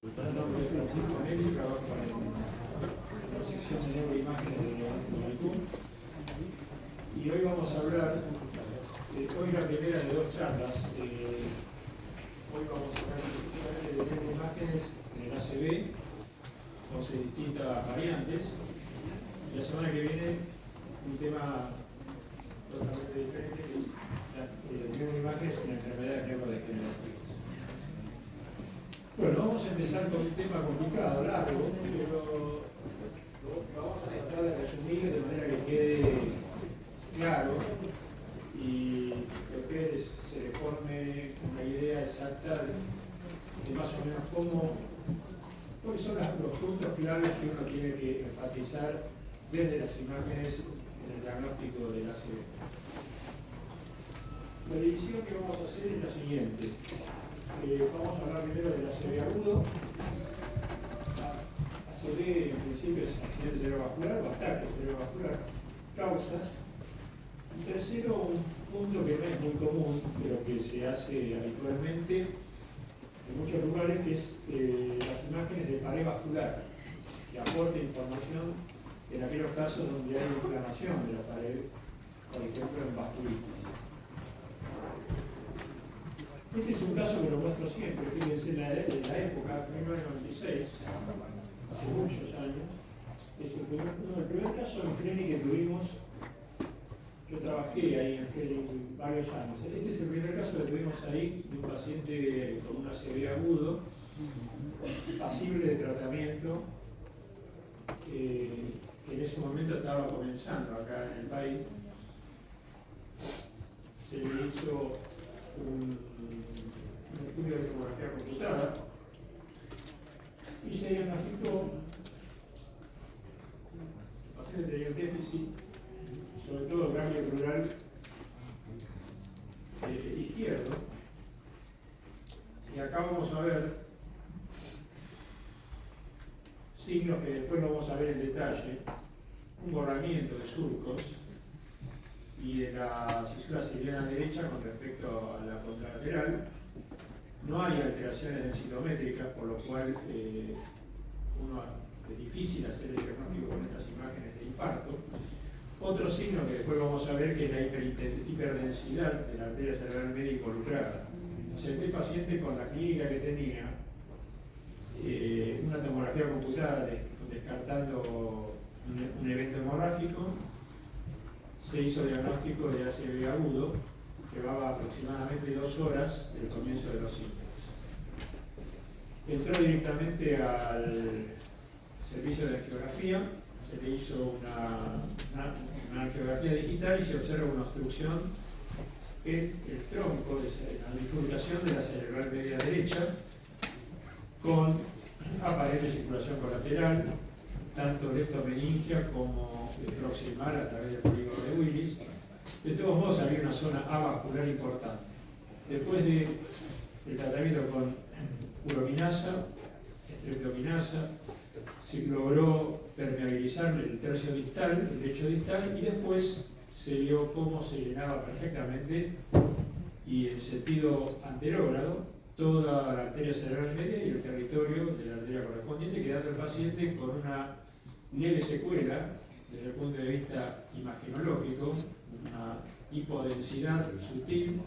Mi nombre es Francisco Nelly, trabajo en la sección de neuroimágenes de UNICUM y hoy vamos a hablar, hoy la primera de dos charlas. Hoy vamos a hablar de neuroimágenes en el ACV, 11 distintas variantes, y la semana que viene un tema totalmente diferente, que es neuroimágenes en enfermedades neurodegenerativas. Bueno, vamos a empezar con un tema complicado, largo, pero vamos a tratar de resumir de manera que quede claro y que a ustedes se les forme una idea exacta de más o menos cuáles son los puntos claves que uno tiene que enfatizar desde las imágenes en el diagnóstico del ACV. La división que vamos a hacer es la siguiente. Vamos a hablar primero del ACV agudo. ACV en principio es accidente cerebrovascular o ataque cerebrovascular, causas. Y tercero, un punto que no es muy común, pero que se hace habitualmente en muchos lugares, que es las imágenes de pared vascular, que aporta información en aquellos casos donde hay inflamación de la pared, por ejemplo en vasculitis. Este es un caso que lo muestro siempre, fíjense, en la época, 1996, hace muchos años. Es el primer caso en Frenny que tuvimos. Yo trabajé ahí en Frenny varios años. Este es el primer caso que tuvimos ahí de un paciente con un ACV agudo, pasible de tratamiento, que en ese momento estaba comenzando acá en el país. Se le hizo un estudio de tomografía computada y se diagnosticó paciente tenía un déficit, sobre todo ganglio crural izquierdo, y acá vamos a ver signos que después vamos a ver en detalle: un borramiento de surcos y de la cisura ciliana derecha con respecto a la contralateral. No hay alteraciones densitométricas, por lo cual es difícil hacer el diagnóstico con estas imágenes de infarto. Otro signo que después vamos a ver, que es la hiperdensidad de la arteria cerebral media involucrada. Este paciente, con la clínica que tenía, una tomografía computada descartando un evento hemorrágico, se hizo diagnóstico de ACV agudo. Llevaba aproximadamente 2 horas del comienzo de los síntomas. Entró directamente al servicio de angiografía, se le hizo una angiografía digital y se observa una obstrucción en el tronco, la bifurcación de la cerebral media derecha, con aparente circulación colateral, tanto leptomeningia como proximal a través del polígono de Willis. De todos modos, había una zona avascular importante. Después del tratamiento con uroquinasa, streptoquinasa, se logró permeabilizar el tercio distal, el lecho distal, y después se vio cómo se llenaba perfectamente y en sentido anterógrado toda la arteria cerebral media y el territorio de la arteria correspondiente, quedando el paciente con una leve secuela desde el punto de vista imaginológico, una hipodensidad sutil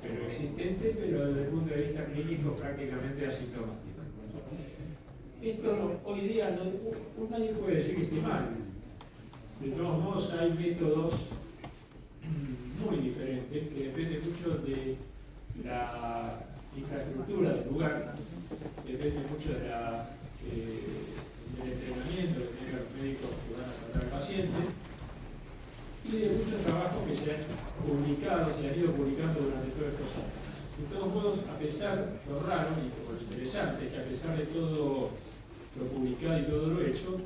pero existente, pero desde el punto de vista clínico prácticamente asintomático. Esto hoy día nadie puede decir que esté mal. De todos modos, hay métodos muy diferentes que dependen mucho de la infraestructura del lugar, depende mucho del entrenamiento que tengan los médicos que van a tratar al paciente, y de muchos trabajos que se han ido publicando durante todos estos años. De todos modos, a pesar, lo raro y lo interesante es que a pesar de todo lo publicado y todo lo hecho,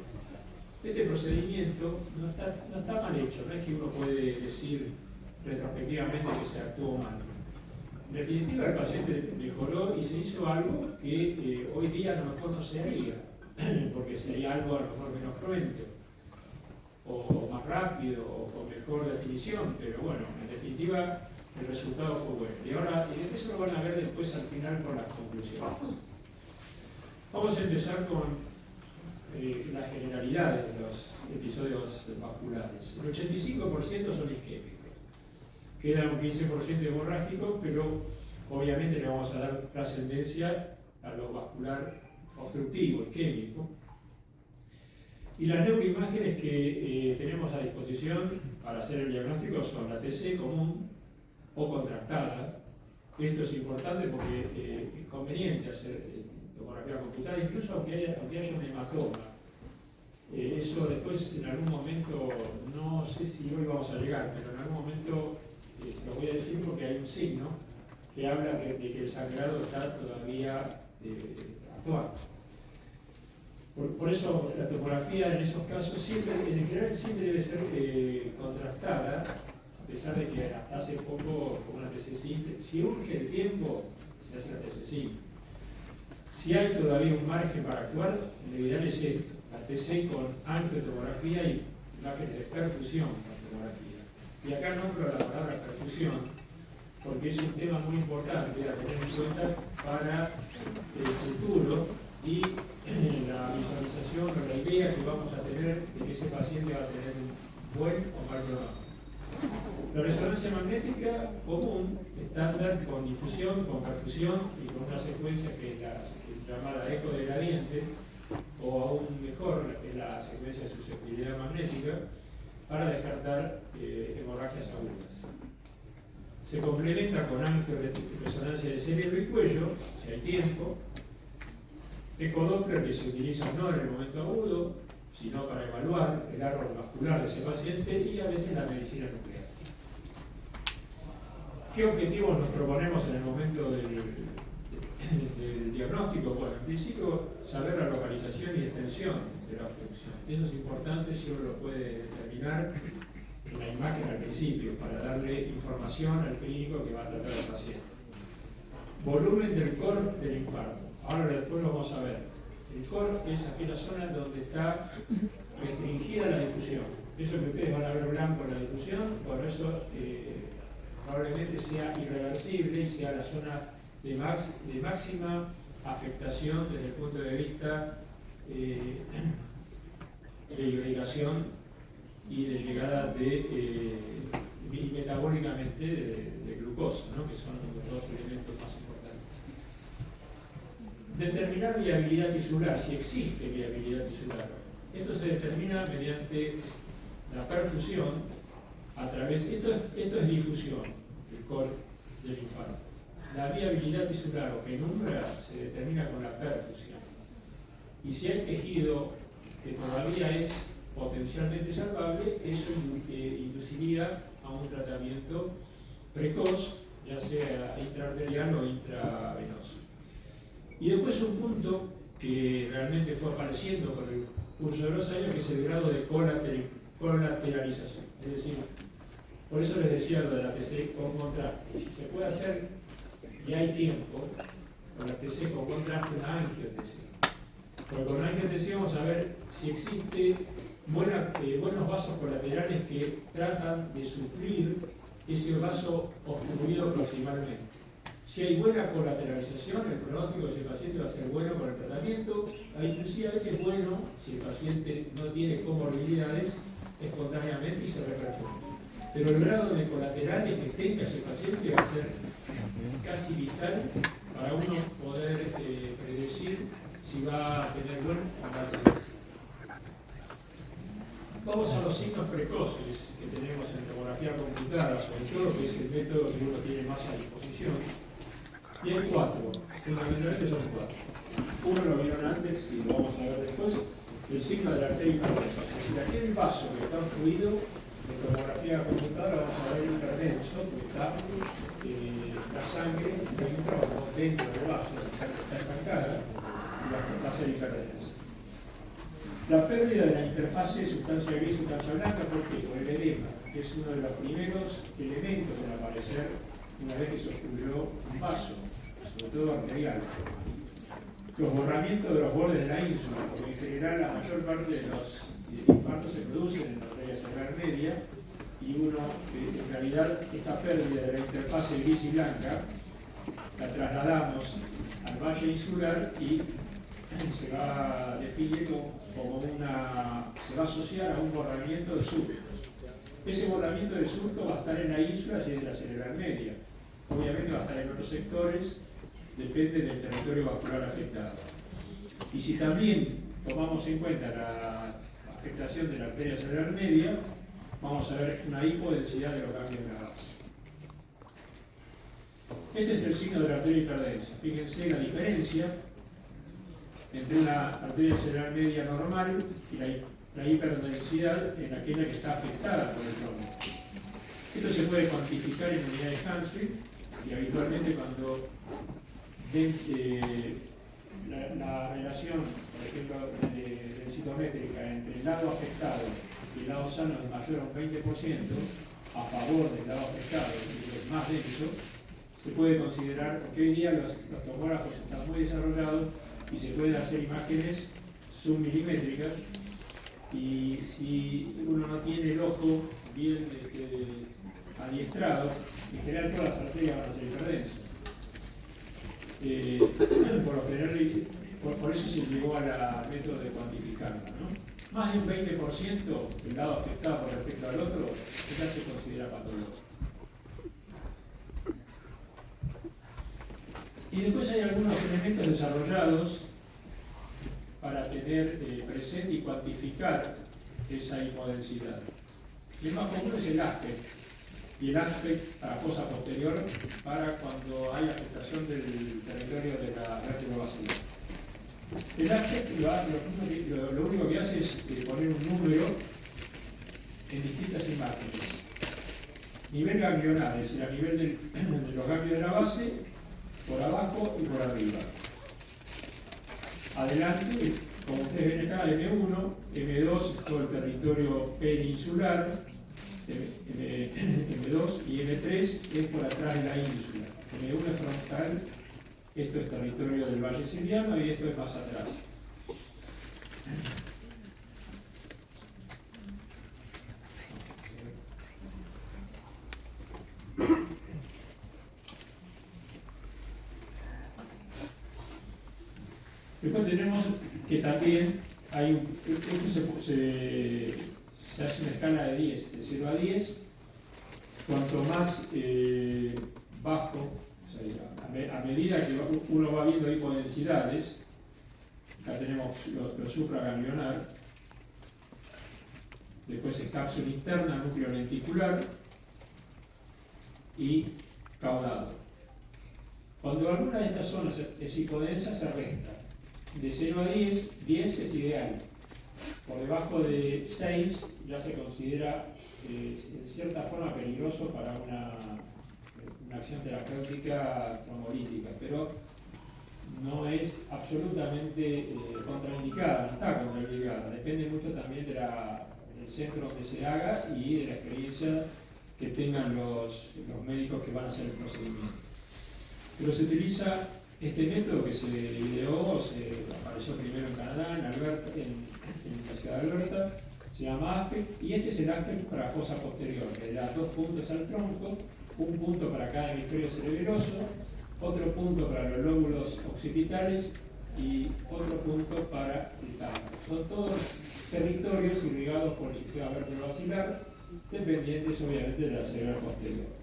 este procedimiento no está mal hecho. No es que uno puede decir retrospectivamente que se actuó mal. En definitiva, el paciente mejoró y se hizo algo que hoy día a lo mejor no se haría, porque sería algo a lo mejor menos cruento, o más rápido, o con mejor definición, pero bueno, en definitiva el resultado fue bueno. Y ahora, eso lo van a ver después al final con las conclusiones. Vamos a empezar con las generalidades de los episodios vasculares. El 85% son isquémicos. Queda un 15% hemorrágico, pero obviamente le vamos a dar trascendencia a lo vascular obstructivo, isquémico. Y las neuroimágenes que tenemos a disposición para hacer el diagnóstico son la TC común o contrastada. Esto es importante porque es conveniente hacer tomografía computada, incluso aunque haya un hematoma. Eso después, en algún momento, no sé si hoy vamos a llegar, pero en algún momento se lo voy a decir porque hay un signo que habla de que el sangrado está todavía actuando. Por eso la tomografía en esos casos siempre, en general siempre debe ser contrastada, a pesar de que hasta hace poco con una TC simple, si urge el tiempo, se hace la TC simple. Si hay todavía un margen para actuar, lo ideal es esto, la TC con angiotomografía y imágenes de perfusión con tomografía. Y acá nombro la palabra perfusión, porque es un tema muy importante a tener en cuenta para el futuro y la visualización o la idea que vamos a tener de que ese paciente va a tener un buen o mal pronóstico. La resonancia magnética común, estándar, con difusión, con perfusión y con una secuencia que es la llamada eco de gradiente, o aún mejor, que es la secuencia de susceptibilidad magnética, para descartar hemorragias agudas. Se complementa con angioresonancia de cerebro y cuello, si hay tiempo. Ecodoppler, que se utiliza no en el momento agudo, sino para evaluar el árbol vascular de ese paciente, y a veces la medicina nuclear. ¿Qué objetivos nos proponemos en el momento del diagnóstico? Bueno, en principio, saber la localización y extensión de la obstrucción. Eso es importante si uno lo puede determinar en la imagen al principio, para darle información al clínico que va a tratar al paciente. Volumen del core del infarto. Ahora después lo vamos a ver. El core es aquella zona donde está restringida la difusión. Eso que ustedes van a ver blanco en la difusión, bueno, eso probablemente sea irreversible y sea la zona de máxima afectación desde el punto de vista de irrigación y de llegada metabólicamente de glucosa, ¿no? Que son los dos elementos más importantes. Determinar viabilidad tisular, si existe viabilidad tisular. Esto se determina mediante la perfusión a través, esto es difusión, el core del infarto. La viabilidad tisular o penumbra se determina con la perfusión. Y si hay tejido que todavía es potencialmente salvable, eso induciría a un tratamiento precoz, ya sea intraarterial o intravenoso. Y después un punto que realmente fue apareciendo con el curso de los años, que es el grado de colateralización. Es decir, por eso les decía lo de la TC con contraste. Si se puede hacer, y hay tiempo, con la TC con contraste, una angio-TC. Porque con la angio-TC vamos a ver si existe buenos vasos colaterales que tratan de suplir ese vaso obstruido proximalmente. Si hay buena colateralización, el pronóstico de ese paciente va a ser bueno con el tratamiento, inclusive a veces es bueno si el paciente no tiene comorbilidades espontáneamente y se reperfunde. Pero el grado de colaterales que tenga ese paciente va a ser casi vital para uno poder predecir si va a tener buen o mal pronóstico. Vamos a los signos precoces que tenemos en tomografía computada, sobre todo, que es el método que uno tiene más a disposición. Y hay 4, fundamentalmente son 4. Uno lo vieron antes y lo vamos a ver después, el signo de la arteria hipertensa. Es decir, aquel vaso que está obstruido, en tomografía computada lo vamos a ver hipertenso, porque está la sangre dentro del vaso, está estancada, y va a ser hipertensa. La pérdida de la interfase sustancia gris, sustancia blanca, ¿por qué? Por el edema, que es uno de los primeros elementos en aparecer una vez que se obstruyó un vaso, sobre todo arterial. Los borramientos de los bordes de la ínsula, porque en general la mayor parte de los infartos se producen en la arteria cerebral media, y uno, en realidad, esta pérdida de la interfase gris y blanca la trasladamos al valle insular y se va a definir como se va a asociar a un borramiento de surcos. Ese borramiento de surco va a estar en la ínsula si es de la cerebral media. Obviamente va a estar en otros sectores, depende del territorio vascular afectado. Y si también tomamos en cuenta la afectación de la arteria cerebral media, vamos a ver una hipodensidad de los ganglios de la base. Este es el signo de la arteria hiperdensa. Fíjense la diferencia entre una arteria cerebral media normal y la hiperdensidad en aquella que está afectada por el tronco. Esto se puede cuantificar en unidades Hansfield y habitualmente cuando la relación, por ejemplo, densitométrica entre el lado afectado y el lado sano es mayor a un 20% a favor del lado afectado, que es más denso, se puede considerar, porque hoy día los tomógrafos están muy desarrollados y se pueden hacer imágenes submilimétricas, y si uno no tiene el ojo bien adiestrado, en general todas las arterias van a ser hiperdensas. Por lo general, por eso se llegó al método de cuantificarla, ¿no? Más de un 20% del lado afectado con respecto al otro, ya se considera patológico. Y después hay algunos elementos desarrollados para tener presente y cuantificar esa hipodensidad. Y el más común es el aspect, y el aspect para fosa posterior para cuando hay afectación del territorio de la vértebra basilar. El aspect lo único que hace es poner un número en distintas imágenes. Nivel ganglionar, es decir, a nivel de los ganglios de la base, por abajo y por arriba. Adelante, como ustedes ven acá, M1, M2 es todo el territorio peninsular, M2 y M3 es por atrás de la ínsula. M1 es frontal, esto es territorio del Valle Siliano y esto es más atrás. Después tenemos que también hay esto se hace una escala de 10, de 0 a 10. Cuanto más bajo, o sea, a medida que uno va viendo hipodensidades, acá tenemos lo supraganglionar, después es cápsula interna, núcleo lenticular y caudado. Cuando alguna de estas zonas es hipodensa, se resta. De 0 a 10, 10 es ideal. Por debajo de 6 ya se considera en cierta forma peligroso para una acción terapéutica trombolítica, pero no es absolutamente contraindicada, no está contraindicada. Depende mucho también del centro donde se haga y de la experiencia que tengan los médicos que van a hacer el procedimiento. Pero se utiliza este método que se ideó, apareció primero en Canadá, en la ciudad de Alberta, se llama aspect, y este es el aspect para fosa posterior, que da 2 puntos al tronco, un punto para cada hemisferio cerebeloso, otro punto para los lóbulos occipitales y otro punto para el tálamo. Son todos territorios irrigados por el sistema vertebrovascular, dependientes obviamente de la cerebral posterior.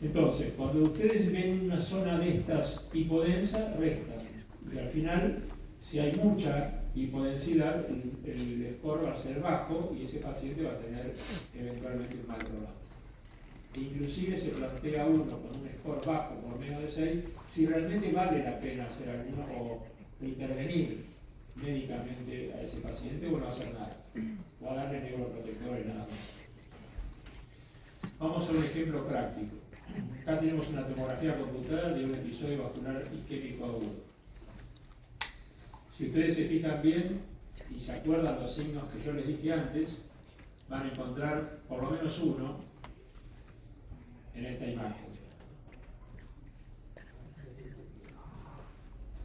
Entonces, cuando ustedes ven una zona de estas hipodensa, restan. Y al final, si hay mucha hipodensidad, el score va a ser bajo y ese paciente va a tener eventualmente un mal pronóstico. Inclusive se plantea uno con un score bajo por menos de 6, si realmente vale la pena hacer alguno o intervenir médicamente a ese paciente o no hacer nada, o a darle neuroprotectores nada más. Vamos a un ejemplo práctico. Acá tenemos una tomografía computada de un episodio vascular isquémico agudo. Si ustedes se fijan bien y se acuerdan los signos que yo les dije antes, van a encontrar por lo menos uno en esta imagen.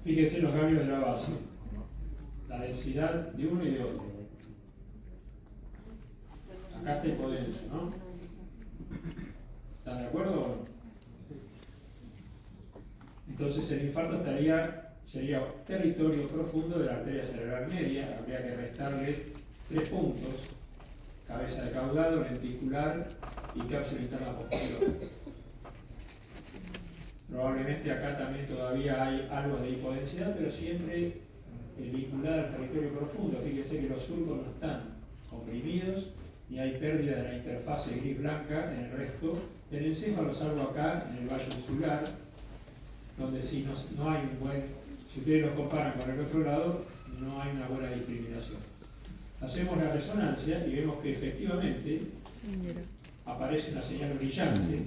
Fíjense los ganglios de la base, la densidad de uno y de otro. Acá está hipodenso, ¿no? ¿Están de acuerdo o no? Entonces el infarto estaría sería territorio profundo de la arteria cerebral media. Habría que restarle 3 puntos: cabeza de caudado, lenticular y cápsula interna posterior. Probablemente acá también todavía hay algo de hipodensidad, pero siempre vinculada al territorio profundo. Fíjense que los surcos no están comprimidos y hay pérdida de la interfase gris-blanca en el resto del encéfalo, salvo acá en el valle insular, donde sí no hay un buen, si ustedes lo comparan con el otro lado, no hay una buena discriminación. Hacemos la resonancia y vemos que efectivamente aparece una señal brillante,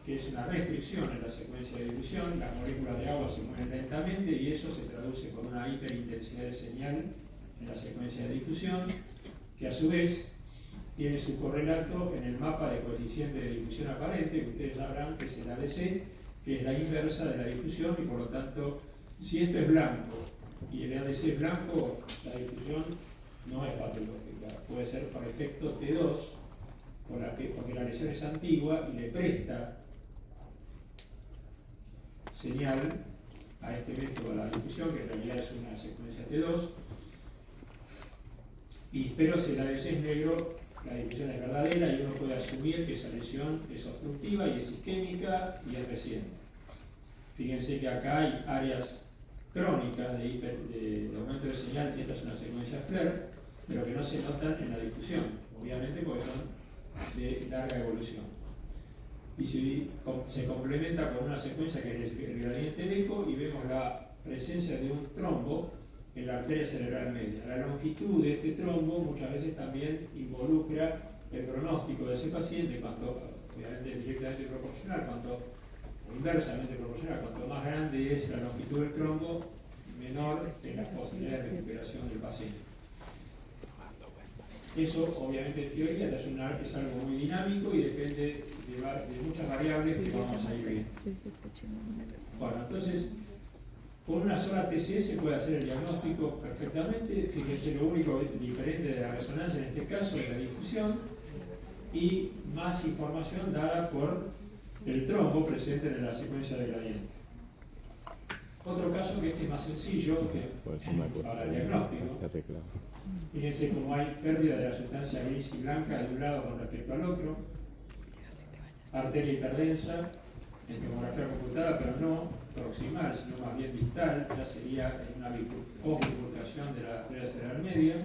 que es una restricción en la secuencia de difusión. Las moléculas de agua se mueven lentamente y eso se traduce con una hiperintensidad de señal en la secuencia de difusión, que a su vez tiene su correlato en el mapa de coeficiente de difusión aparente, que ustedes sabrán que es el ADC, que es la inversa de la difusión, y por lo tanto, si esto es blanco y el ADC es blanco, la difusión no es patológica. Puede ser por efecto T2, porque la lesión es antigua y le presta señal a este método de la difusión, que en realidad es una secuencia T2, pero si el ADC es negro, la difusión es verdadera y uno puede asumir que esa lesión es obstructiva y es isquémica y es reciente. Fíjense que acá hay áreas crónicas de aumento de señal, y esta es una secuencia FLAIR, pero que no se notan en la difusión, obviamente porque son de larga evolución. Y se complementa con una secuencia que es el gradiente de eco, y vemos la presencia de un trombo en la arteria cerebral media. La longitud de este trombo muchas veces también involucra el pronóstico de ese paciente, obviamente directamente proporcional, o inversamente proporcional. Cuanto más grande es la longitud del trombo, menor es la posibilidad de recuperación del paciente. Eso obviamente en teoría es algo muy dinámico y depende de muchas variables que vamos a ir viendo. Bueno, entonces, con una sola TCE se puede hacer el diagnóstico perfectamente. Fíjense, lo único diferente de la resonancia en este caso es la difusión y más información dada por el trombo presente en la secuencia de gradiente. Otro caso que este es más sencillo para el diagnóstico. Fíjense cómo hay pérdida de la sustancia gris y blanca de un lado con respecto al otro, arteria hiperdensa en tomografía computada, pero no proximal, sino más bien distal, ya sería una posbifurcación de la arteria cerebral media.